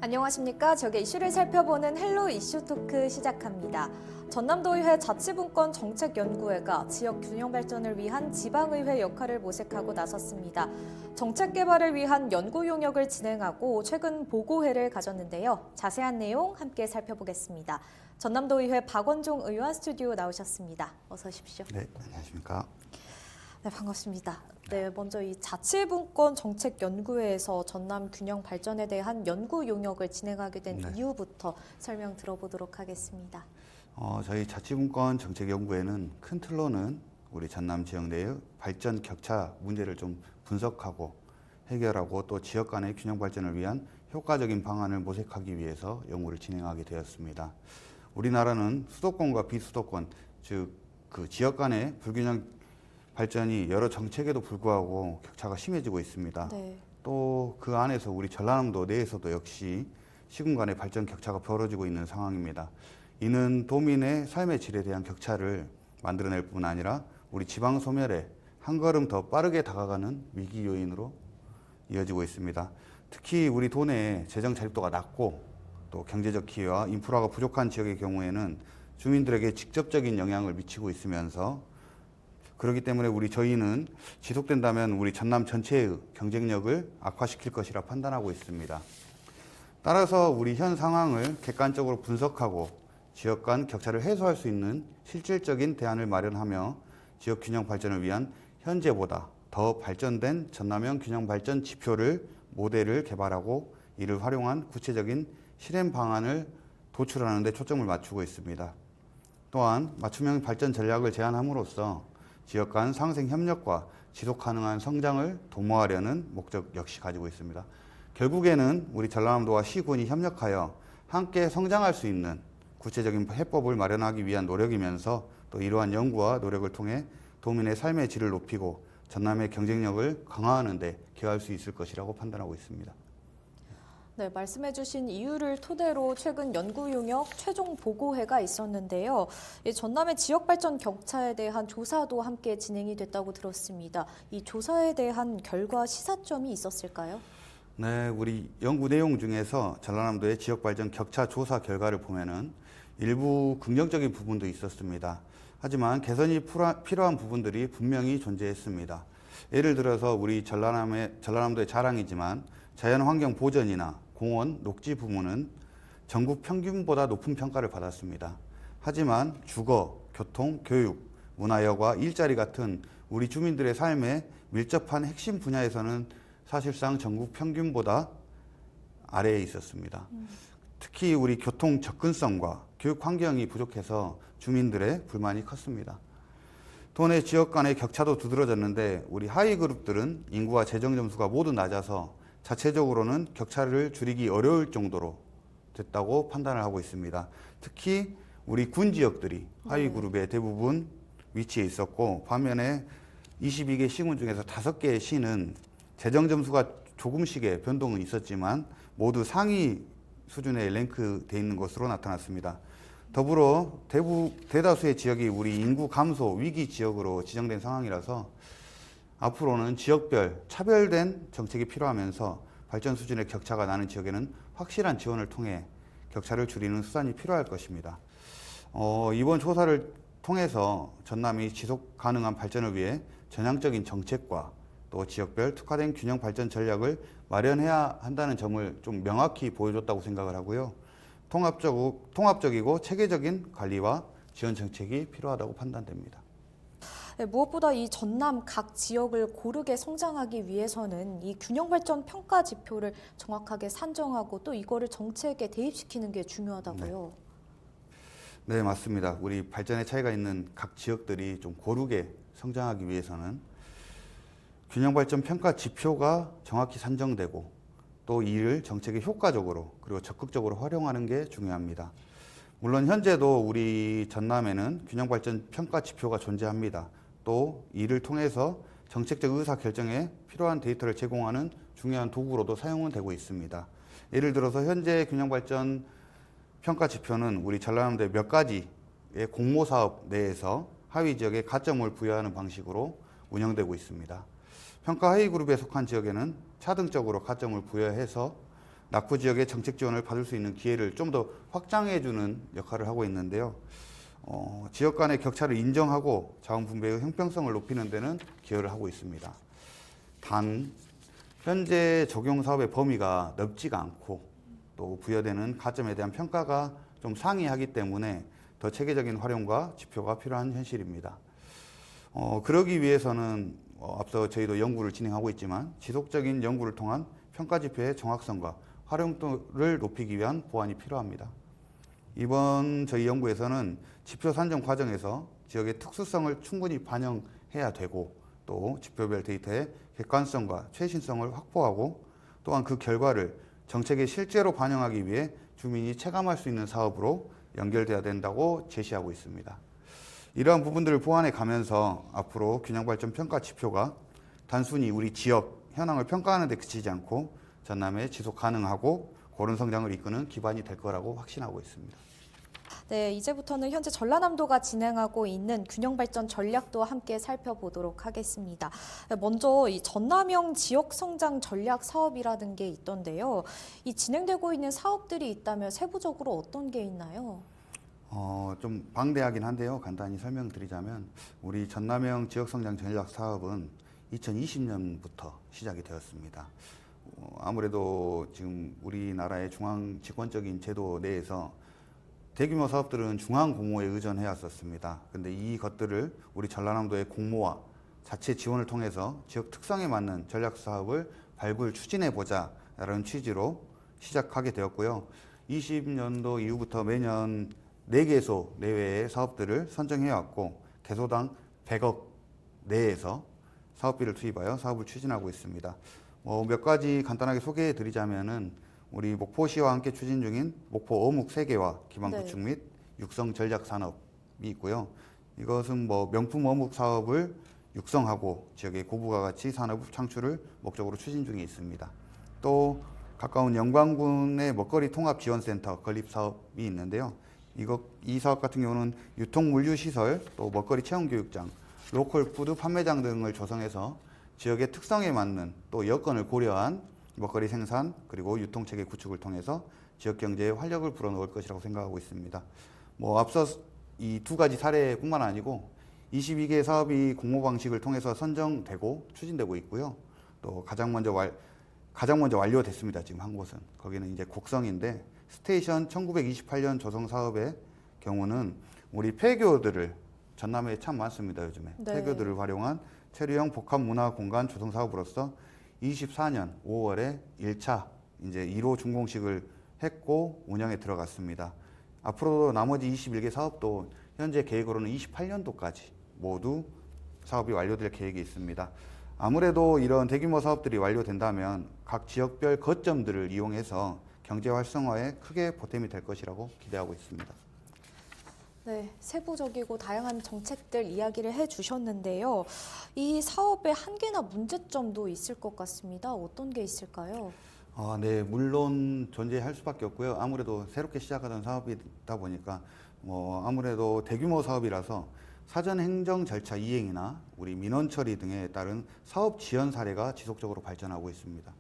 안녕하십니까. 지역의 이슈를 살펴보는 헬로 이슈 토크 시작합니다. 전남도의회 자치분권 정책연구회가 지역 균형 발전을 위한 지방의회 역할을 모색하고 나섰습니다. 정책 개발을 위한 연구 용역을 진행하고 최근 보고회를 가졌는데요. 자세한 내용 함께 살펴보겠습니다. 전남도의회 박원종 의원 스튜디오 나오셨습니다. 어서 오십시오. 네, 안녕하십니까. 네, 반갑습니다. 네, 먼저 이 자치분권 정책연구회에서 전남 균형 발전에 대한 연구 용역을 진행하게 된 이유부터 설명 들어보도록 하겠습니다. 저희 자치분권 정책연구회는 큰 틀로는 우리 전남 지역 내의 발전 격차 문제를 좀 분석하고 해결하고 또 지역 간의 균형 발전을 위한 효과적인 방안을 모색하기 위해서 연구를 진행하게 되었습니다. 우리나라는 수도권과 비수도권, 즉 그 지역 간의 불균형 발전이 여러 정책에도 불구하고 격차가 심해지고 있습니다. 네. 또 그 안에서 우리 전라남도 내에서도 역시 시군 간의 발전 격차가 벌어지고 있는 상황입니다. 이는 도민의 삶의 질에 대한 격차를 만들어낼 뿐 아니라 우리 지방 소멸에 한 걸음 더 빠르게 다가가는 위기 요인으로 이어지고 있습니다. 특히 우리 도내의 재정 자립도가 낮고 또 경제적 기회와 인프라가 부족한 지역의 경우에는 주민들에게 직접적인 영향을 미치고 있으면서 그렇기 때문에 저희는 지속된다면 우리 전남 전체의 경쟁력을 악화시킬 것이라 판단하고 있습니다. 따라서 우리 현 상황을 객관적으로 분석하고 지역 간 격차를 해소할 수 있는 실질적인 대안을 마련하며 지역 균형 발전을 위한 현재보다 더 발전된 전남형 균형 발전 지표를 모델을 개발하고 이를 활용한 구체적인 실행 방안을 도출하는 데 초점을 맞추고 있습니다. 또한 맞춤형 발전 전략을 제안함으로써 지역 간 상생 협력과 지속 가능한 성장을 도모하려는 목적 역시 가지고 있습니다. 결국에는 우리 전라남도와 시군이 협력하여 함께 성장할 수 있는 구체적인 해법을 마련하기 위한 노력이면서 또 이러한 연구와 노력을 통해 도민의 삶의 질을 높이고 전남의 경쟁력을 강화하는 데 기여할 수 있을 것이라고 판단하고 있습니다. 네, 말씀해주신 이유를 토대로 최근 연구 용역 최종 보고회가 있었는데요. 이 전남의 지역 발전 격차에 대한 조사도 함께 진행이 됐다고 들었습니다. 이 조사에 대한 결과 시사점이 있었을까요? 네, 우리 연구 내용 중에서 전라남도의 지역 발전 격차 조사 결과를 보면은 일부 긍정적인 부분도 있었습니다. 하지만 개선이 필요한 부분들이 분명히 존재했습니다. 예를 들어서 우리 전라남도의 자랑이지만 자연환경 보전이나 공원, 녹지 부문은 전국 평균보다 높은 평가를 받았습니다. 하지만 주거, 교통, 교육, 문화여과 일자리 같은 우리 주민들의 삶에 밀접한 핵심 분야에서는 사실상 전국 평균보다 아래에 있었습니다. 특히 우리 교통 접근성과 교육 환경이 부족해서 주민들의 불만이 컸습니다. 도내 지역 간의 격차도 두드러졌는데 우리 하위 그룹들은 인구와 재정 점수가 모두 낮아서 자체적으로는 격차를 줄이기 어려울 정도로 됐다고 판단을 하고 있습니다. 특히 우리 군 지역들이 하위 그룹의 대부분 위치해 있었고 반면에 22개 시군 중에서 5개의 시는 재정 점수가 조금씩의 변동은 있었지만 모두 상위 수준에 랭크되어 있는 것으로 나타났습니다. 더불어 대다수의 지역이 우리 인구 감소 위기 지역으로 지정된 상황이라서 앞으로는 지역별 차별된 정책이 필요하면서 발전 수준의 격차가 나는 지역에는 확실한 지원을 통해 격차를 줄이는 수단이 필요할 것입니다. 이번 조사를 통해서 전남이 지속 가능한 발전을 위해 전향적인 정책과 또 지역별 특화된 균형 발전 전략을 마련해야 한다는 점을 좀 명확히 보여줬다고 생각을 하고요. 통합적이고 체계적인 관리와 지원 정책이 필요하다고 판단됩니다. 네, 무엇보다 이 전남 각 지역을 고르게 성장하기 위해서는 이 균형 발전 평가 지표를 정확하게 산정하고 또 이거를 정책에 대입시키는 게 중요하다고요. 네, 맞습니다. 우리 발전의 차이가 있는 각 지역들이 좀 고르게 성장하기 위해서는 균형 발전 평가 지표가 정확히 산정되고 또 이를 정책에 효과적으로 그리고 적극적으로 활용하는 게 중요합니다. 물론 현재도 우리 전남에는 균형 발전 평가 지표가 존재합니다. 또 이를 통해서 정책적 의사 결정에 필요한 데이터를 제공하는 중요한 도구로도 사용은 되고 있습니다. 예를 들어서 현재 균형 발전 평가 지표는 우리 전라남도의 몇 가지의 공모 사업 내에서 하위 지역에 가점을 부여하는 방식으로 운영되고 있습니다. 평가 하위 그룹에 속한 지역에는 차등적으로 가점을 부여해서 낙후 지역의 정책 지원을 받을 수 있는 기회를 좀 더 확장해주는 역할을 하고 있는데요. 지역 간의 격차를 인정하고 자원 분배의 형평성을 높이는 데는 기여를 하고 있습니다. 단 현재 적용 사업의 범위가 넓지가 않고 또 부여되는 가점에 대한 평가가 좀 상이하기 때문에 더 체계적인 활용과 지표가 필요한 현실입니다. 그러기 위해서는 앞서 저희도 연구를 진행하고 있지만 지속적인 연구를 통한 평가 지표의 정확성과 활용도를 높이기 위한 보완이 필요합니다. 이번 저희 연구에서는 지표 산정 과정에서 지역의 특수성을 충분히 반영해야 되고 또 지표별 데이터의 객관성과 최신성을 확보하고 또한 그 결과를 정책에 실제로 반영하기 위해 주민이 체감할 수 있는 사업으로 연결돼야 된다고 제시하고 있습니다. 이러한 부분들을 보완해 가면서 앞으로 균형발전 평가 지표가 단순히 우리 지역 현황을 평가하는 데 그치지 않고 전남의 지속 가능하고 고른 성장을 이끄는 기반이 될 거라고 확신하고 있습니다. 네, 이제부터는 현재 전라남도가 진행하고 있는 균형발전 전략도 함께 살펴보도록 하겠습니다. 먼저 이 전남형 지역성장 전략 사업이라는 게 있던데요. 이 진행되고 있는 사업들이 있다면 세부적으로 어떤 게 있나요? 좀 방대하긴 한데요. 간단히 설명드리자면 우리 전남형 지역성장 전략 사업은 2020년부터 시작이 되었습니다. 아무래도 지금 우리나라의 중앙 집권적인 제도 내에서 대규모 사업들은 중앙 공모에 의존해 왔었습니다. 근데 이것들을 우리 전라남도의 공모와 자체 지원을 통해서 지역 특성에 맞는 전략 사업을 발굴 추진해 보자라는 취지로 시작하게 되었고요. 20년도 이후부터 매년 4개소 내외의 사업들을 선정해 왔고 개소당 100억 내에서 사업비를 투입하여 사업을 추진하고 있습니다. 몇 가지 간단하게 소개해 드리자면은 우리 목포시와 함께 추진 중인 목포 어묵 3개와 기반 구축 및 육성 전략 산업이 있고요. 이것은 명품 어묵 사업을 육성하고 지역의 고부가 가치 산업 창출을 목적으로 추진 중에 있습니다. 또 가까운 영광군의 먹거리 통합 지원센터 건립 사업이 있는데요. 이 사업 같은 경우는 유통 물류 시설, 또 먹거리 체험 교육장, 로컬 푸드 판매장 등을 조성해서 지역의 특성에 맞는 또 여건을 고려한 먹거리 생산 그리고 유통체계 구축을 통해서 지역 경제에 활력을 불어넣을 것이라고 생각하고 있습니다. 앞서 이 2가지 사례뿐만 아니고 22개 사업이 공모 방식을 통해서 선정되고 추진되고 있고요. 또 가장 먼저 완료됐습니다. 지금 한 곳은 거기는 이제 곡성인데 스테이션 1928년 조성 사업의 경우는 우리 폐교들을 전남에 참 많습니다. 요즘에 폐교들을 활용한 체류형 복합 문화 공간 조성 사업으로서 24년 5월에 1차 이제 1호 준공식을 했고 운영에 들어갔습니다. 앞으로 나머지 21개 사업도 현재 계획으로는 28년도까지 모두 사업이 완료될 계획이 있습니다. 아무래도 이런 대규모 사업들이 완료된다면 각 지역별 거점들을 이용해서 경제 활성화에 크게 보탬이 될 것이라고 기대하고 있습니다. 네, 세부적이고 다양한 정책들 이야기를 해주셨는데요. 이 사업의 한계나 문제점도 있을 것 같습니다. 어떤 게 있을까요? 네, 물론 존재할 수밖에 없고요. 아무래도 새롭게 시작하던 사업이다 보니까 아무래도 대규모 사업이라서 사전 행정 절차 이행이나 우리 민원 처리 등에 따른 사업 지연 사례가 지속적으로 발전하고 있습니다.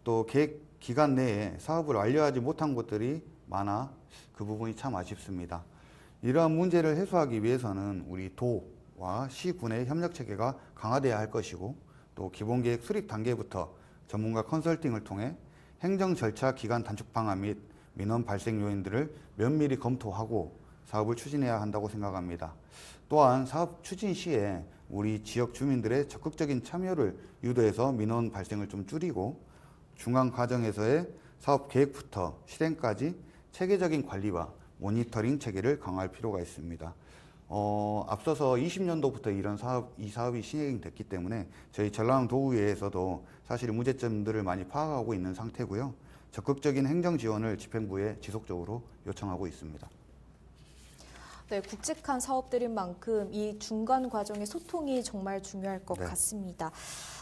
또 계획 기간 내에 사업을 완료하지 못한 곳들이 많아 그 부분이 참 아쉽습니다. 이러한 문제를 해소하기 위해서는 우리 도와 시군의 협력 체계가 강화돼야 할 것이고 또 기본계획 수립 단계부터 전문가 컨설팅을 통해 행정 절차 기간 단축 방안 및 민원 발생 요인들을 면밀히 검토하고 사업을 추진해야 한다고 생각합니다. 또한 사업 추진 시에 우리 지역 주민들의 적극적인 참여를 유도해서 민원 발생을 좀 줄이고 중간 과정에서의 사업 계획부터 실행까지 체계적인 관리와 모니터링 체계를 강화할 필요가 있습니다. 앞서서 20년도부터 이 사업이 시행됐기 때문에 저희 전라남도의회에서도 사실 문제점들을 많이 파악하고 있는 상태고요. 적극적인 행정 지원을 집행부에 지속적으로 요청하고 있습니다. 네, 굵직한 사업들인 만큼 이 중간 과정의 소통이 정말 중요할 것 같습니다.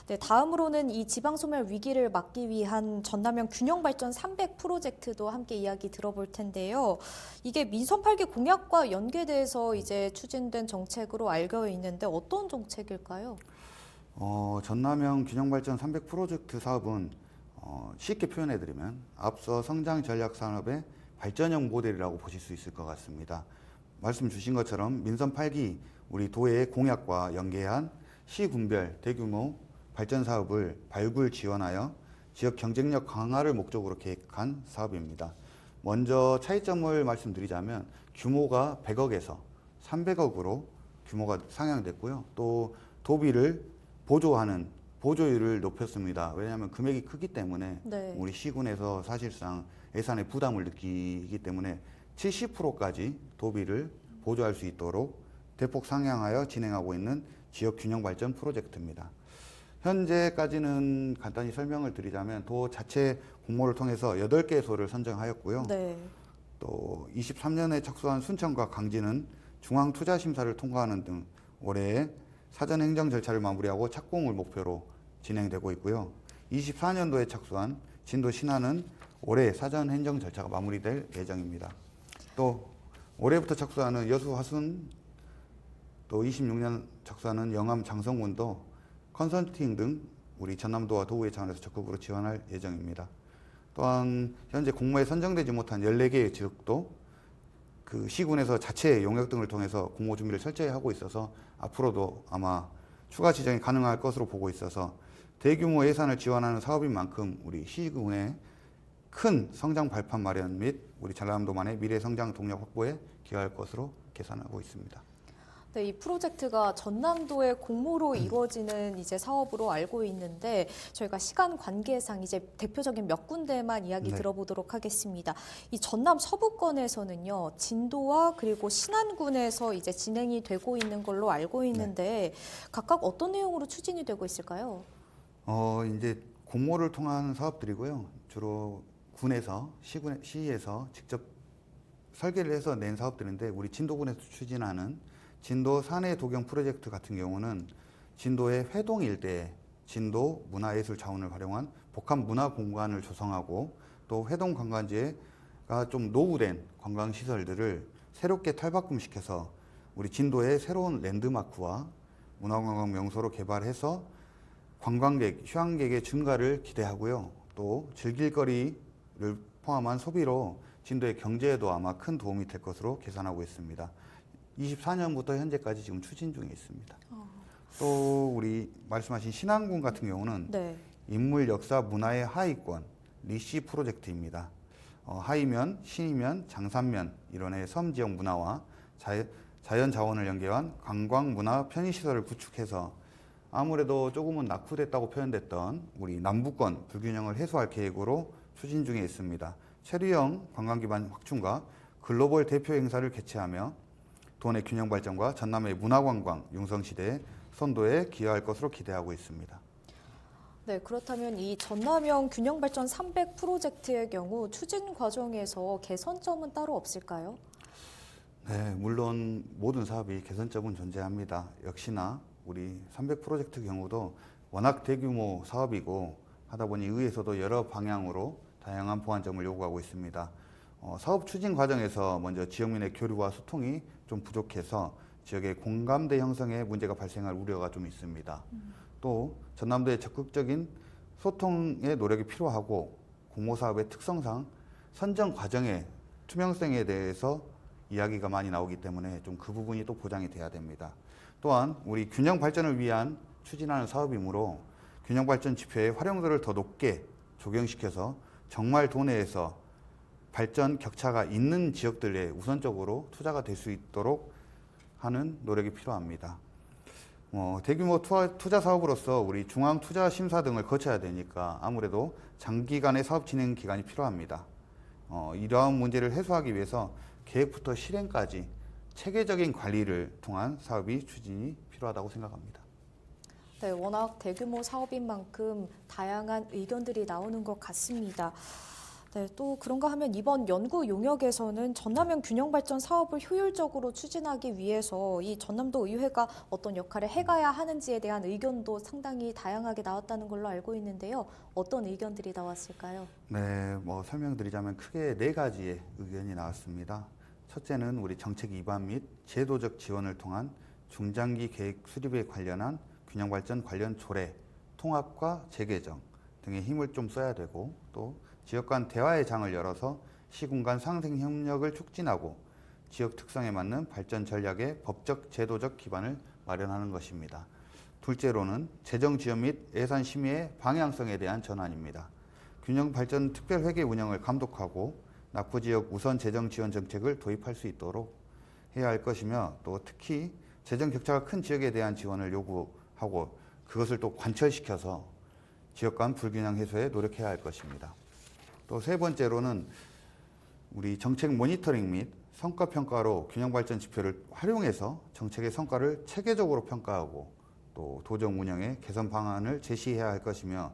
네, 다음으로는 이 지방소멸 위기를 막기 위한 전남형 균형발전 300 프로젝트도 함께 이야기 들어볼 텐데요. 이게 민선 8기 공약과 연계돼서 이제 추진된 정책으로 알고 있는데 어떤 정책일까요? 전남형 균형발전 300 프로젝트 사업은 쉽게 표현해드리면 앞서 성장 전략 산업의 발전형 모델이라고 보실 수 있을 것 같습니다. 말씀 주신 것처럼 민선 8기 우리 도의 공약과 연계한 시군별 대규모 발전 사업을 발굴 지원하여 지역 경쟁력 강화를 목적으로 계획한 사업입니다. 먼저 차이점을 말씀드리자면 규모가 100억에서 300억으로 규모가 상향됐고요. 또 도비를 보조율을 높였습니다. 왜냐하면 금액이 크기 때문에 네. 우리 시군에서 사실상 예산의 부담을 느끼기 때문에 70%까지 도비를 보조할 수 있도록 대폭 상향하여 진행하고 있는 지역 균형 발전 프로젝트입니다. 현재까지는 간단히 설명을 드리자면 도 자체 공모를 통해서 8개소를 선정하였고요. 네. 또 23년에 착수한 순천과 강진은 중앙투자심사를 통과하는 등 올해 사전 행정 절차를 마무리하고 착공을 목표로 진행되고 있고요. 24년도에 착수한 진도 신안은 올해 사전 행정 절차가 마무리될 예정입니다. 또 올해부터 착수하는 여수 화순, 또 26년 착수하는 영암 장성군도 컨설팅 등 우리 전남도와 도의회 차원에서 적극으로 지원할 예정입니다. 또한 현재 공모에 선정되지 못한 14개의 지역도 그 시군에서 자체 용역 등을 통해서 공모 준비를 철저히 하고 있어서 앞으로도 아마 추가 지정이 가능할 것으로 보고 있어서 대규모 예산을 지원하는 사업인 만큼 우리 시군의 큰 성장 발판 마련 및 우리 전남도만의 미래 성장 동력 확보에 기여할 것으로 계산하고 있습니다. 네, 이 프로젝트가 전남도의 공모로 이루어지는 이제 사업으로 알고 있는데 저희가 시간 관계상 이제 대표적인 몇 군데만 이야기 네. 들어보도록 하겠습니다. 이 전남 서부권에서는요, 진도와 그리고 신안군에서 이제 진행이 되고 있는 걸로 알고 있는데 각각 어떤 내용으로 추진이 되고 있을까요? 이제 공모를 통한 사업들이고요. 주로 군에서 시에서 직접 설계를 해서 낸 사업들인데 우리 진도군에서 추진하는 진도 산해 도경 프로젝트 같은 경우는 진도의 회동 일대에 진도 문화예술 자원을 활용한 복합 문화 공간을 조성하고 또 회동 관광지가 좀 노후된 관광 시설들을 새롭게 탈바꿈시켜서 우리 진도의 새로운 랜드마크와 문화관광 명소로 개발해서 관광객, 휴양객의 증가를 기대하고요. 또 즐길거리를 포함한 소비로 진도의 경제에도 아마 큰 도움이 될 것으로 계산하고 있습니다. 24년부터 현재까지 지금 추진 중에 있습니다. 또 우리 말씀하신 신안군 같은 경우는 네. 인물, 역사, 문화의 하위권 리시 프로젝트입니다. 하위면, 신이면, 장산면 일원의 섬 지역 문화와 자연 자원을 연계한 관광 문화 편의시설을 구축해서 아무래도 조금은 낙후됐다고 표현됐던 우리 남부권 불균형을 해소할 계획으로 추진 중에 있습니다. 체류형 관광 기반 확충과 글로벌 대표 행사를 개최하며 도내 균형 발전과 전남의 문화관광 융성시대의 선도에 기여할 것으로 기대하고 있습니다. 네, 그렇다면 이 전남형 균형발전 300 프로젝트의 경우 추진 과정에서 개선점은 따로 없을까요? 네, 물론 모든 사업이 개선점은 존재합니다. 역시나 우리 300 프로젝트 경우도 워낙 대규모 사업이고 하다 보니 의회에서도 여러 방향으로 다양한 보완점을 요구하고 있습니다. 사업 추진 과정에서 먼저 지역민의 교류와 소통이 좀 부족해서 지역의 공감대 형성에 문제가 발생할 우려가 좀 있습니다. 또 전남도의 적극적인 소통의 노력이 필요하고 공모사업의 특성상 선정 과정의 투명성에 대해서 이야기가 많이 나오기 때문에 좀 그 부분이 또 보장이 돼야 됩니다. 또한 우리 균형 발전을 위한 추진하는 사업이므로 균형 발전 지표의 활용도를 더 높게 적용시켜서 정말 도내에서 발전 격차가 있는 지역들에 우선적으로 투자가 될 수 있도록 하는 노력이 필요합니다. 대규모 투자 사업으로서 우리 중앙투자심사 등을 거쳐야 되니까 아무래도 장기간의 사업 진행 기간이 필요합니다. 이러한 문제를 해소하기 위해서 계획부터 실행까지 체계적인 관리를 통한 사업이 추진이 필요하다고 생각합니다. 네, 워낙 대규모 사업인 만큼 다양한 의견들이 나오는 것 같습니다. 네, 또 그런가 하면 이번 연구 용역에서는 전남형 균형발전 사업을 효율적으로 추진하기 위해서 이 전남도 의회가 어떤 역할을 해가야 하는지에 대한 의견도 상당히 다양하게 나왔다는 걸로 알고 있는데요. 어떤 의견들이 나왔을까요? 네, 설명드리자면 크게 4가지의 의견이 나왔습니다. 첫째는 우리 정책 입안 및 제도적 지원을 통한 중장기 계획 수립에 관련한 균형발전 관련 조례, 통합과 재개정, 등의 힘을 좀 써야 되고, 또 지역 간 대화의 장을 열어서 시군 간 상생 협력을 촉진하고 지역 특성에 맞는 발전 전략의 법적 제도적 기반을 마련하는 것입니다. 둘째로는 재정 지원 및 예산 심의의 방향성에 대한 전환입니다. 균형 발전 특별회계 운영을 감독하고 낙후 지역 우선 재정 지원 정책을 도입할 수 있도록 해야 할 것이며, 또 특히 재정 격차가 큰 지역에 대한 지원을 요구하고 그것을 또 관철시켜서 지역 간 불균형 해소에 노력해야 할 것입니다. 또 세 번째로는 우리 정책 모니터링 및 성과 평가로 균형 발전 지표를 활용해서 정책의 성과를 체계적으로 평가하고 또 도정 운영의 개선 방안을 제시해야 할 것이며,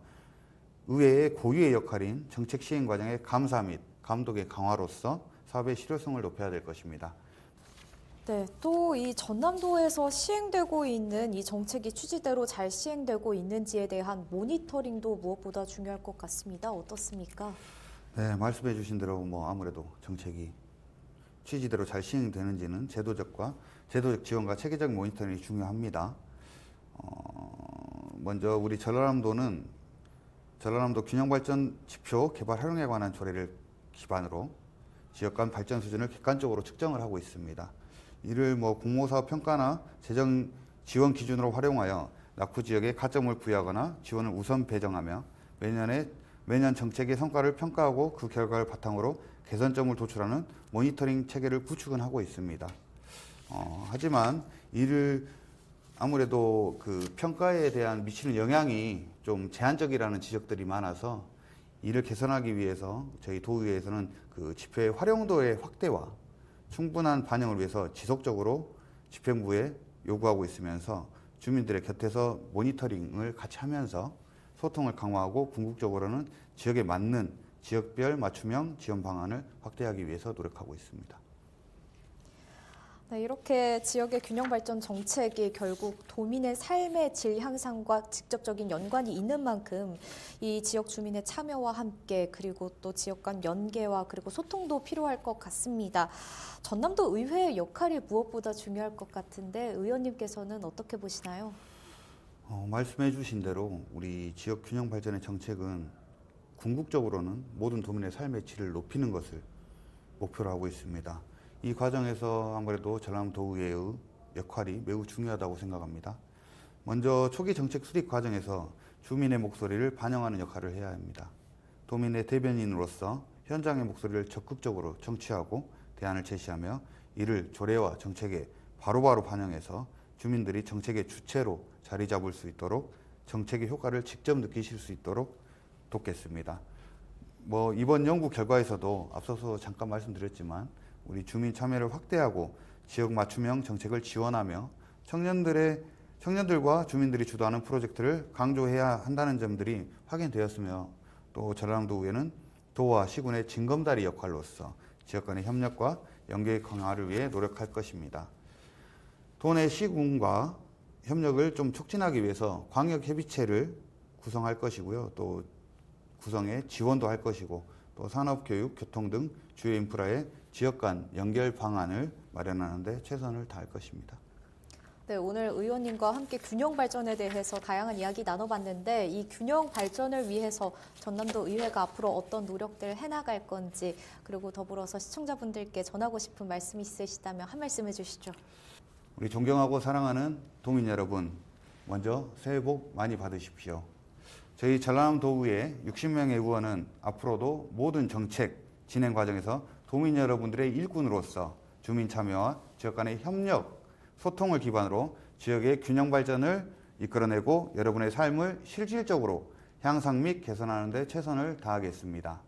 의회의 고유의 역할인 정책 시행 과정의 감사 및 감독의 강화로서 사업의 실효성을 높여야 될 것입니다. 네, 또 이 전남도에서 시행되고 있는 이 정책이 취지대로 잘 시행되고 있는지에 대한 모니터링도 무엇보다 중요할 것 같습니다. 어떻습니까? 네, 말씀해 주신 대로 아무래도 정책이 취지대로 잘 시행되는지는 제도적 지원과 체계적 모니터링이 중요합니다. 먼저 우리 전라남도는 전라남도 균형발전 지표 개발 활용에 관한 조례를 기반으로 지역 간 발전 수준을 객관적으로 측정을 하고 있습니다. 이를 공모사업 평가나 재정 지원 기준으로 활용하여 낙후 지역에 가점을 부여하거나 지원을 우선 배정하며 매년 정책의 성과를 평가하고 그 결과를 바탕으로 개선점을 도출하는 모니터링 체계를 구축은 하고 있습니다. 하지만 이를 아무래도 그 평가에 대한 미치는 영향이 좀 제한적이라는 지적들이 많아서 이를 개선하기 위해서 저희 도의회에서는 그 지표의 활용도의 확대와 충분한 반영을 위해서 지속적으로 집행부에 요구하고 있으면서 주민들의 곁에서 모니터링을 같이 하면서 소통을 강화하고 궁극적으로는 지역에 맞는 지역별 맞춤형 지원 방안을 확대하기 위해서 노력하고 있습니다. 네, 이렇게 지역의 균형 발전 정책이 결국 도민의 삶의 질 향상과 직접적인 연관이 있는 만큼 이 지역 주민의 참여와 함께 그리고 또 지역 간 연계와 그리고 소통도 필요할 것 같습니다. 전남도 의회의 역할이 무엇보다 중요할 것 같은데 의원님께서는 어떻게 보시나요? 말씀해 주신 대로 우리 지역 균형 발전의 정책은 궁극적으로는 모든 도민의 삶의 질을 높이는 것을 목표로 하고 있습니다. 이 과정에서 아무래도 전남도의회의 역할이 매우 중요하다고 생각합니다. 먼저 초기 정책 수립 과정에서 주민의 목소리를 반영하는 역할을 해야 합니다. 도민의 대변인으로서 현장의 목소리를 적극적으로 청취하고 대안을 제시하며 이를 조례와 정책에 바로바로 반영해서 주민들이 정책의 주체로 자리 잡을 수 있도록 정책의 효과를 직접 느끼실 수 있도록 돕겠습니다. 이번 연구 결과에서도 앞서서 잠깐 말씀드렸지만 우리 주민 참여를 확대하고 지역 맞춤형 정책을 지원하며 청년들과 주민들이 주도하는 프로젝트를 강조해야 한다는 점들이 확인되었으며, 또 전라남도의회는 도와 시군의 징검다리 역할로서 지역 간의 협력과 연계 강화를 위해 노력할 것입니다. 도내 시군과 협력을 좀 촉진하기 위해서 광역협의체를 구성할 것이고요. 또 구성에 지원도 할 것이고, 또 산업, 교육, 교통 등 주요 인프라의 지역 간 연결 방안을 마련하는 데 최선을 다할 것입니다. 네, 오늘 의원님과 함께 균형 발전에 대해서 다양한 이야기 나눠봤는데 이 균형 발전을 위해서 전남도 의회가 앞으로 어떤 노력들을 해나갈 건지, 그리고 더불어서 시청자분들께 전하고 싶은 말씀이 있으시다면 한 말씀 해주시죠. 우리 존경하고 사랑하는 도민 여러분, 먼저 새해 복 많이 받으십시오. 저희 전라남도의회 60명의 의원은 앞으로도 모든 정책 진행 과정에서 도민 여러분들의 일꾼으로서 주민 참여와 지역 간의 협력, 소통을 기반으로 지역의 균형 발전을 이끌어내고 여러분의 삶을 실질적으로 향상 및 개선하는 데 최선을 다하겠습니다.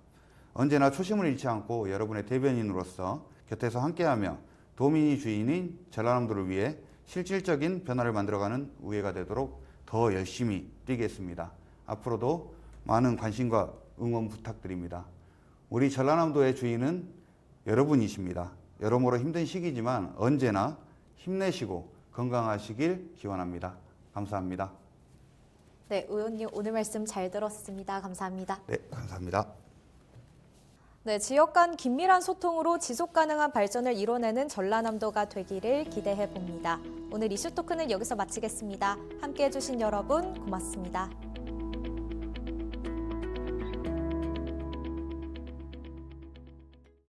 언제나 초심을 잃지 않고 여러분의 대변인으로서 곁에서 함께하며 도민이 주인인 전라남도를 위해 실질적인 변화를 만들어가는 의회가 되도록 더 열심히 뛰겠습니다. 앞으로도 많은 관심과 응원 부탁드립니다. 우리 전라남도의 주인은 여러분이십니다. 여러모로 힘든 시기지만 언제나 힘내시고 건강하시길 기원합니다. 감사합니다. 네, 의원님 오늘 말씀 잘 들었습니다. 감사합니다. 네, 감사합니다. 네, 지역 간 긴밀한 소통으로 지속 가능한 발전을 이뤄내는 전라남도가 되기를 기대해 봅니다. 오늘 이슈토크는 여기서 마치겠습니다. 함께해 주신 여러분 고맙습니다.